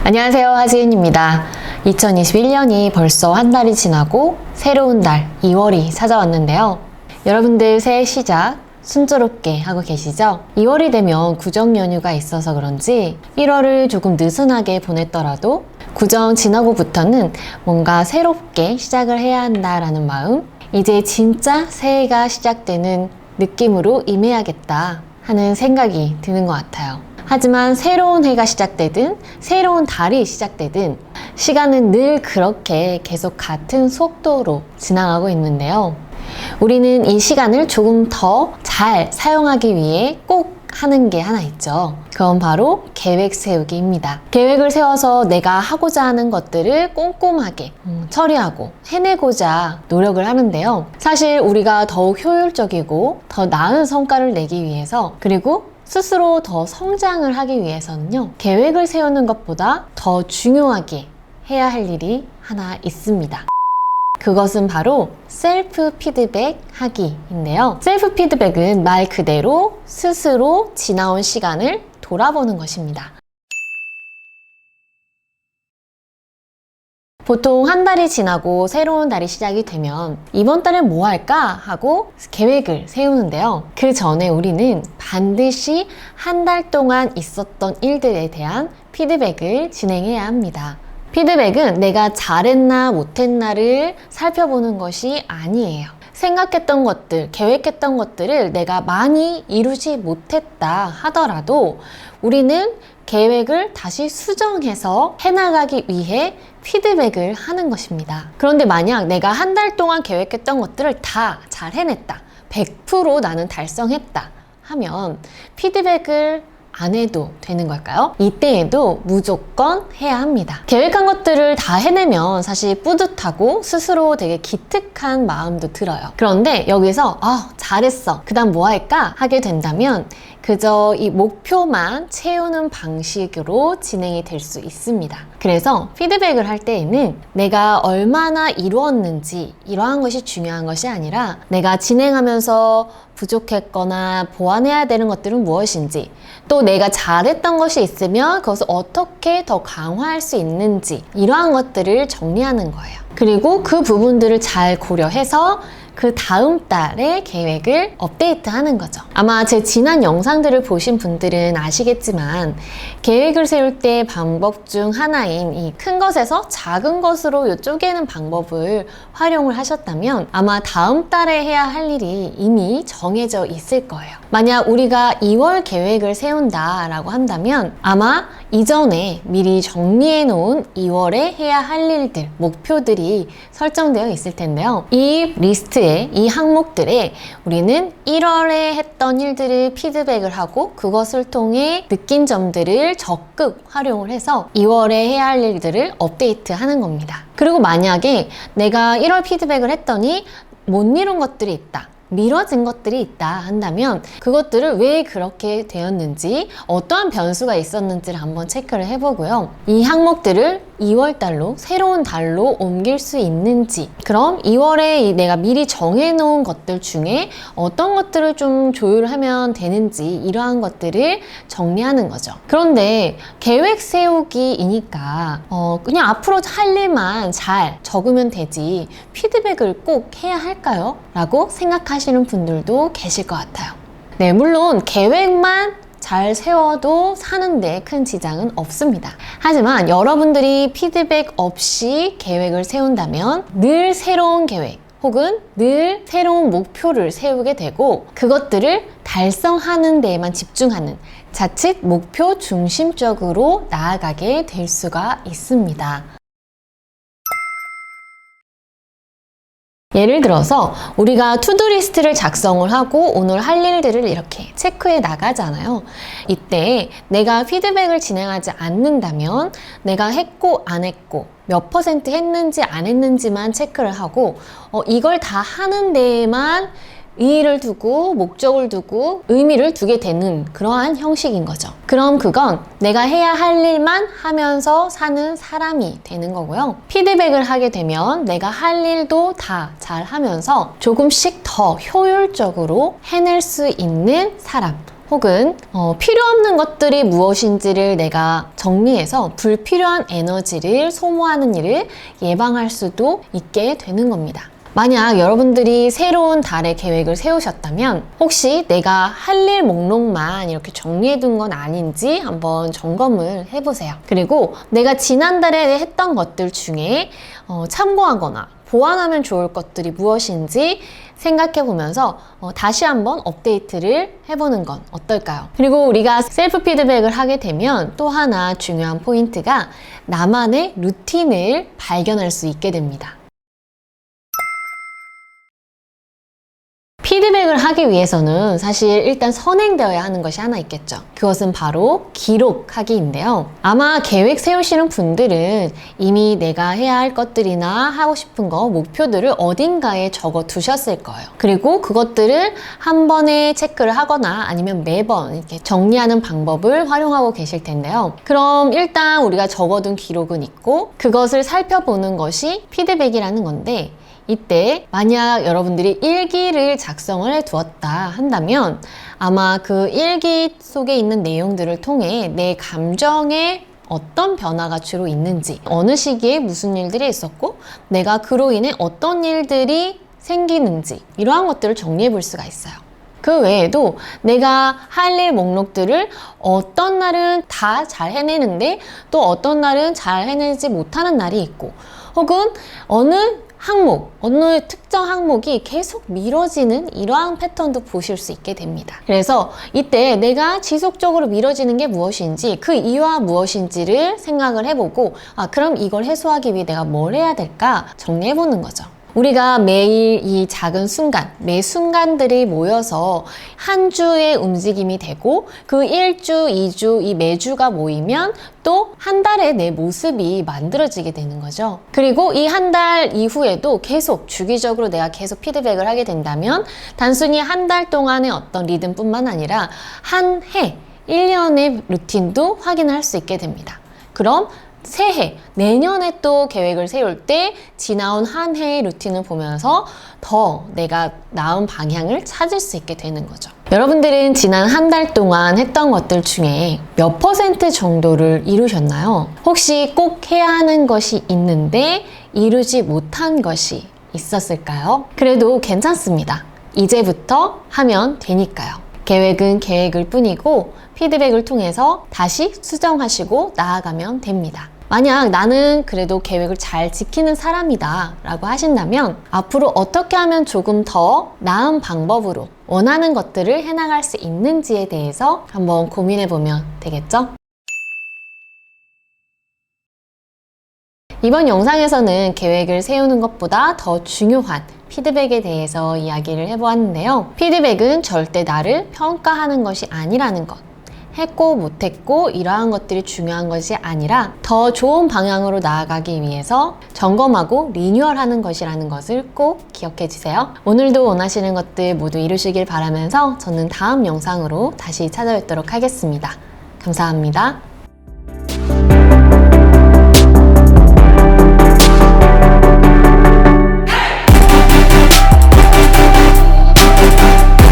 안녕하세요, 하지은입니다. 2021년이 벌써 한 달이 지나고 새로운 달 2월이 찾아왔는데요. 여러분들 새해 시작 순조롭게 하고 계시죠? 2월이 되면 구정 연휴가 있어서 그런지 1월을 조금 느슨하게 보냈더라도 구정 지나고부터는 뭔가 새롭게 시작을 해야 한다라는 마음, 이제 진짜 새해가 시작되는 느낌으로 임해야겠다 하는 생각이 드는 것 같아요. 하지만 새로운 해가 시작되든 새로운 달이 시작되든 시간은 늘 그렇게 계속 같은 속도로 지나가고 있는데요. 우리는 이 시간을 조금 더 잘 사용하기 위해 꼭 하는 게 하나 있죠. 그건 바로 계획 세우기입니다. 계획을 세워서 내가 하고자 하는 것들을 꼼꼼하게 처리하고 해내고자 노력을 하는데요. 사실 우리가 더욱 효율적이고 더 나은 성과를 내기 위해서, 그리고 스스로 더 성장을 하기 위해서는요, 계획을 세우는 것보다 더 중요하게 해야 할 일이 하나 있습니다. 그것은 바로 셀프 피드백 하기인데요. 셀프 피드백은 말 그대로 스스로 지나온 시간을 돌아보는 것입니다. 보통 한 달이 지나고 새로운 달이 시작이 되면 이번 달에 뭐 할까 하고 계획을 세우는데요. 그 전에 우리는 반드시 한 달 동안 있었던 일들에 대한 피드백을 진행해야 합니다. 피드백은 내가 잘했나 못했나를 살펴보는 것이 아니에요. 생각했던 것들, 계획했던 것들을 내가 많이 이루지 못했다 하더라도 우리는 계획을 다시 수정해서 해나가기 위해 피드백을 하는 것입니다. 그런데 만약 내가 한 달 동안 계획했던 것들을 다 잘 해냈다, 100% 나는 달성했다 하면 피드백을 안 해도 되는 걸까요? 이때에도 무조건 해야 합니다. 계획한 것들을 다 해내면 사실 뿌듯하고 스스로 되게 기특한 마음도 들어요. 그런데 여기서 잘했어, 그 다음 뭐 할까? 하게 된다면 그저 이 목표만 채우는 방식으로 진행이 될 수 있습니다. 그래서 피드백을 할 때에는 내가 얼마나 이루었는지 이러한 것이 중요한 것이 아니라 내가 진행하면서 부족했거나 보완해야 되는 것들은 무엇인지, 또 내가 잘했던 것이 있으면 그것을 어떻게 더 강화할 수 있는지, 이러한 것들을 정리하는 거예요. 그리고 그 부분들을 잘 고려해서 그 다음 달의 계획을 업데이트하는 거죠. 아마 제 지난 영상들을 보신 분들은 아시겠지만 계획을 세울 때 방법 중 하나인 이 큰 것에서 작은 것으로 쪼개는 방법을 활용을 하셨다면 아마 다음 달에 해야 할 일이 이미 정해져 있을 거예요. 만약 우리가 2월 계획을 세운다라고 한다면 아마 이전에 미리 정리해 놓은 2월에 해야 할 일들, 목표들이 설정되어 있을 텐데요. 이 리스트에, 이 항목들에 우리는 1월에 했던 일들을 피드백을 하고 그것을 통해 느낀 점들을 적극 활용을 해서 2월에 해야 할 일들을 업데이트하는 겁니다. 그리고 만약에 내가 1월 피드백을 했더니 못 이룬 것들이 있다, 미뤄진 것들이 있다 한다면 그것들을 왜 그렇게 되었는지, 어떠한 변수가 있었는지를 한번 체크를 해보고요. 이 항목들을 2월 달로, 새로운 달로 옮길 수 있는지, 그럼 2월에 내가 미리 정해놓은 것들 중에 어떤 것들을 좀 조율하면 되는지, 이러한 것들을 정리하는 거죠. 그런데 계획 세우기이니까 그냥 앞으로 할 일만 잘 적으면 되지 피드백을 꼭 해야 할까요? 라고 생각하시는 분들도 계실 것 같아요. 네, 물론 계획만 잘 세워도 사는데 큰 지장은 없습니다. 하지만 여러분들이 피드백 없이 계획을 세운다면 늘 새로운 계획 혹은 늘 새로운 목표를 세우게 되고 그것들을 달성하는 데에만 집중하는, 자칫 목표 중심적으로 나아가게 될 수가 있습니다. 예를 들어서 우리가 투두리스트를 작성을 하고 오늘 할 일들을 이렇게 체크해 나가잖아요. 이때 내가 피드백을 진행하지 않는다면 내가 했고 안 했고 몇 % 했는지 안 했는지만 체크를 하고 이걸 다 하는 데에만 의의를 두고 목적을 두고 의미를 두게 되는 그러한 형식인 거죠. 그럼 그건 내가 해야 할 일만 하면서 사는 사람이 되는 거고요. 피드백을 하게 되면 내가 할 일도 다 잘 하면서 조금씩 더 효율적으로 해낼 수 있는 사람 혹은 필요 없는 것들이 무엇인지를 내가 정리해서 불필요한 에너지를 소모하는 일을 예방할 수도 있게 되는 겁니다. 만약 여러분들이 새로운 달의 계획을 세우셨다면 혹시 내가 할 일 목록만 이렇게 정리해 둔 건 아닌지 한번 점검을 해보세요. 그리고 내가 지난달에 했던 것들 중에 참고하거나 보완하면 좋을 것들이 무엇인지 생각해 보면서 다시 한번 업데이트를 해보는 건 어떨까요? 그리고 우리가 셀프 피드백을 하게 되면 또 하나 중요한 포인트가 나만의 루틴을 발견할 수 있게 됩니다. 피드백을 하기 위해서는 사실 일단 선행되어야 하는 것이 하나 있겠죠. 그것은 바로 기록하기인데요. 아마 계획 세우시는 분들은 이미 내가 해야 할 것들이나 하고 싶은 거, 목표들을 어딘가에 적어 두셨을 거예요. 그리고 그것들을 한 번에 체크를 하거나 아니면 매번 이렇게 정리하는 방법을 활용하고 계실 텐데요. 그럼 일단 우리가 적어둔 기록은 있고 그것을 살펴보는 것이 피드백이라는 건데, 이때 만약 여러분들이 일기를 작성을 해 두었다 한다면 아마 그 일기 속에 있는 내용들을 통해 내 감정에 어떤 변화가 주로 있는지, 어느 시기에 무슨 일들이 있었고 내가 그로 인해 어떤 일들이 생기는지, 이러한 것들을 정리해 볼 수가 있어요. 그 외에도 내가 할 일 목록들을 어떤 날은 다 잘 해내는데 또 어떤 날은 잘 해내지 못하는 날이 있고, 혹은 어느 특정 항목이 계속 미뤄지는 이러한 패턴도 보실 수 있게 됩니다. 그래서 이때 내가 지속적으로 미뤄지는 게 무엇인지, 그 이유와 무엇인지를 생각을 해보고, 그럼 이걸 해소하기 위해 내가 뭘 해야 될까 정리해보는 거죠. 우리가 매일 이 작은 순간, 매 순간들이 모여서 한 주의 움직임이 되고, 그 1주, 2주, 이 매주가 모이면 또 한 달의 내 모습이 만들어지게 되는 거죠. 그리고 이 한 달 이후에도 계속 주기적으로 내가 계속 피드백을 하게 된다면 단순히 한 달 동안의 어떤 리듬뿐만 아니라 한 해, 1년의 루틴도 확인할 수 있게 됩니다. 그럼 새해, 내년에 또 계획을 세울 때 지나온 한 해의 루틴을 보면서 더 내가 나은 방향을 찾을 수 있게 되는 거죠. 여러분들은 지난 한 달 동안 했던 것들 중에 몇 % 정도를 이루셨나요? 혹시 꼭 해야 하는 것이 있는데 이루지 못한 것이 있었을까요? 그래도 괜찮습니다. 이제부터 하면 되니까요. 계획은 계획일 뿐이고 피드백을 통해서 다시 수정하시고 나아가면 됩니다. 만약 나는 그래도 계획을 잘 지키는 사람이다 라고 하신다면 앞으로 어떻게 하면 조금 더 나은 방법으로 원하는 것들을 해나갈 수 있는지에 대해서 한번 고민해 보면 되겠죠? 이번 영상에서는 계획을 세우는 것보다 더 중요한 피드백에 대해서 이야기를 해보았는데요. 피드백은 절대 나를 평가하는 것이 아니라는 것, 했고 못했고 이러한 것들이 중요한 것이 아니라 더 좋은 방향으로 나아가기 위해서 점검하고 리뉴얼하는 것이라는 것을 꼭 기억해 주세요. 오늘도 원하시는 것들 모두 이루시길 바라면서 저는 다음 영상으로 다시 찾아뵙도록 하겠습니다. 감사합니다.